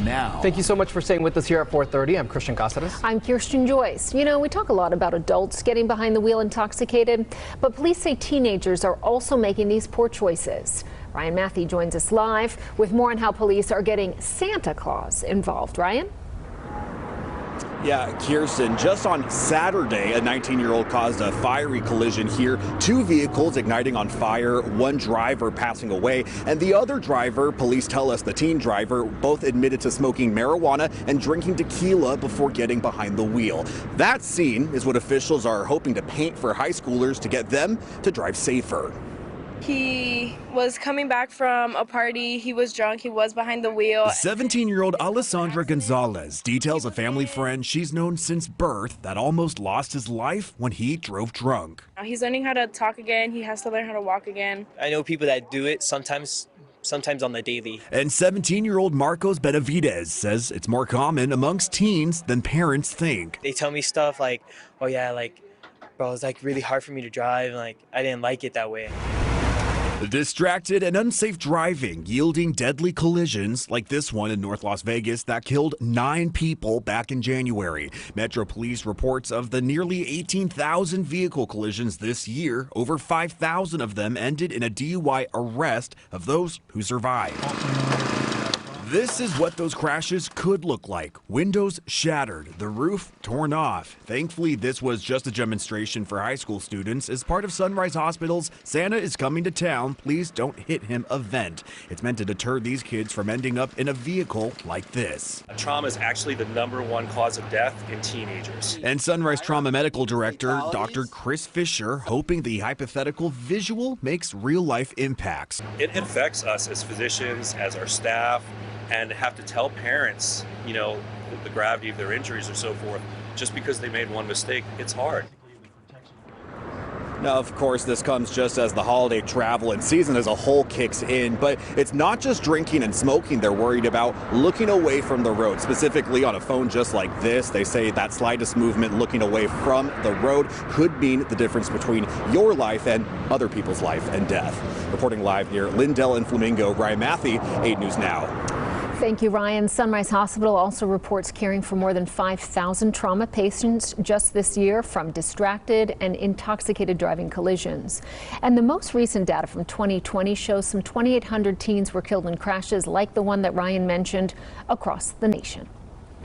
now. Thank you so much for staying with us here at 4:30. I'm Christian Cáceres. I'm Kirsten Joyce. You know, we talk a lot about adults getting behind the wheel intoxicated, but police say teenagers are also making these poor choices. Ryan Matthew joins us live with more on how police are getting Santa Claus involved. Ryan? Yeah, Kirsten, just on Saturday, a 19-year-old caused a fiery collision here. Two vehicles igniting on fire, one driver passing away, and the other driver, police tell us the teen driver, both admitted to smoking marijuana and drinking tequila before getting behind the wheel. That scene is what officials are hoping to paint for high schoolers to get them to drive safer. He was coming back from a party. He was drunk. He was behind the wheel. 17-year-old Alessandra Gonzalez details a family friend she's known since birth that almost lost his life when he drove drunk. He's learning how to talk again. He has to learn how to walk again. I know people that do it sometimes on the daily. And 17-year-old Marcos Benavidez says it's more common amongst teens than parents think. They tell me stuff like, oh yeah, like, bro, it's like really hard for me to drive. And, like, I didn't like it that way. Distracted and unsafe driving yielding deadly collisions like this one in North Las Vegas that killed 9 people back in January. Metro Police reports of the nearly 18,000 vehicle collisions this year, over 5,000 of them ended in a DUI arrest of those who survived. This is what those crashes could look like. Windows shattered, the roof torn off. Thankfully, this was just a demonstration for high school students as part of Sunrise Hospital's Santa is Coming to Town, Please Don't Hit Him event. It's meant to deter these kids from ending up in a vehicle like this. Trauma is actually the #1 cause of death in teenagers. And Sunrise Trauma Medical Director Dr. Chris Fisher hoping the hypothetical visual makes real-life impacts. It affects us as physicians, as our staff, and have to tell parents, you know, the gravity of their injuries or so forth. Just because they made one mistake, it's hard. Now, of course, this comes just as the holiday travel and season as a whole kicks in, but it's not just drinking and smoking they're worried about, looking away from the road, specifically on a phone just like this. They say that slightest movement looking away from the road could mean the difference between your life and other people's life and death. Reporting live near Lindell and Flamingo, Ryan Matthew, 8 News Now. Thank you, Ryan. Sunrise Hospital also reports caring for more than 5,000 trauma patients just this year from distracted and intoxicated driving collisions. And the most recent data from 2020 shows some 2,800 teens were killed in crashes like the one that Ryan mentioned across the nation.